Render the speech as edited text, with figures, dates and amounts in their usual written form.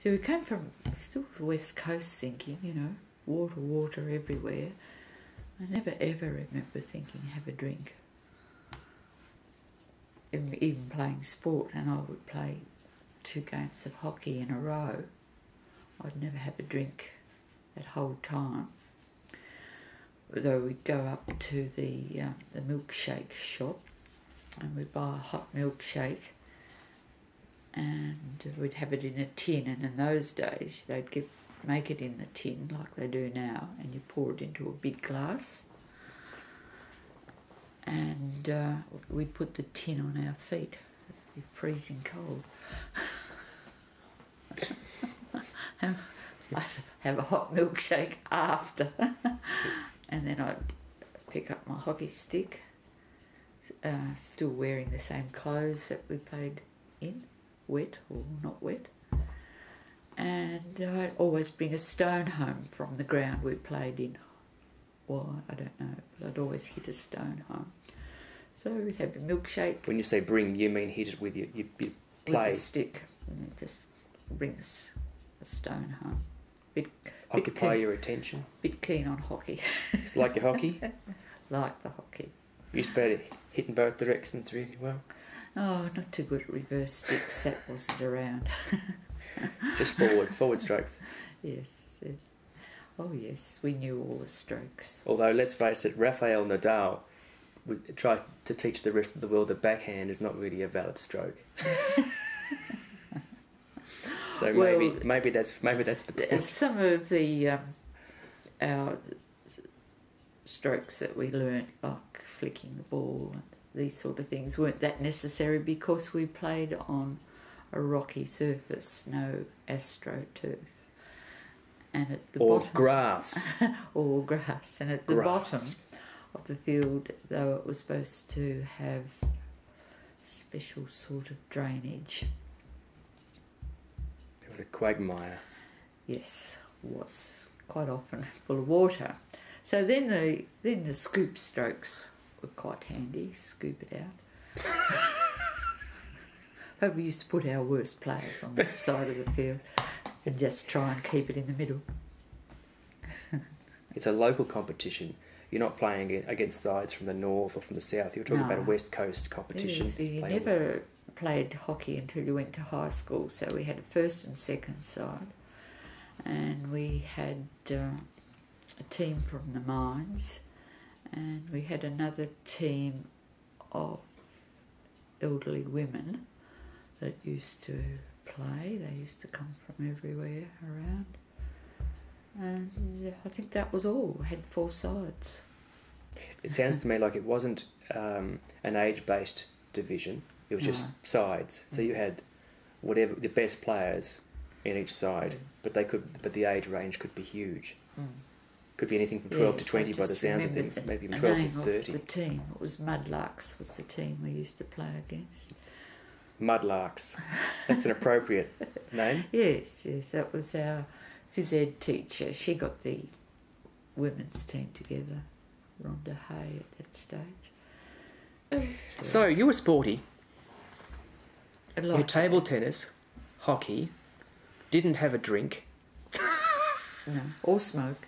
So we came from still the West Coast thinking, you know, water everywhere. I never ever remember thinking have a drink. Even playing sport, and I would play 2 games of hockey in a row. I'd never have a drink that whole time. Though we'd go up to the milkshake shop and we'd buy a hot milkshake and we'd have it in a tin, and in those days they'd make it in the tin like they do now, and you pour it into a big glass, and we'd put the tin on our feet. It'd be freezing cold. And I'd have a hot milkshake after. And then I'd pick up my hockey stick, still wearing the same clothes that we played in, wet or not wet. And I'd always bring a stone home from the ground we played in. Why, I don't know, but I'd always hit a stone home. So we'd have a milkshake. When you say bring, you mean hit it with you play? With a stick. And it just brings a stone home. Occupy your attention. Bit keen on hockey. It's like your hockey? Like the hockey. You used to be able to hit in both directions really well. Oh, not too good at reverse sticks. That wasn't around. Just forward strokes. Yes. Oh yes, we knew all the strokes. Although, let's face it, Rafael Nadal tries to teach the rest of the world that backhand is not really a valid stroke. So maybe that's the point. Some of the our strokes that we learnt, like flicking the ball and these sort of things, weren't that necessary because we played on a rocky surface, no AstroTurf. And at the bottom, grass. Or grass. And at the bottom of the field, though, it was supposed to have special sort of drainage. It was a quagmire. Yes, was quite often full of water. So then the scoop strokes were quite handy. Scoop it out. But we used to put our worst players on that side of the field and just try and keep it in the middle. It's a local competition. You're not playing against sides from the north or from the south. You're talking about a West Coast competition. Yes, you never played hockey until you went to high school. So we had a first and second side. And we had a team from the mines. And we had another team of elderly women that used to play. They used to come from everywhere around. And I think that was all. We had 4 sides. It sounds to me like it wasn't an age-based division. It was just sides. So you had whatever the best players in each side, but the age range could be huge. Could be anything from 12 to 20 by the sounds of things. Maybe even 12 to 30. The team, it was Mudlarks was the team we used to play against. Mudlarks. That's an appropriate name. Yes, that was our phys ed teacher. She got the women's team together, Rhonda Hay at that stage. So you were sporty. Your table tennis, hockey, didn't have a drink. No, or smoke.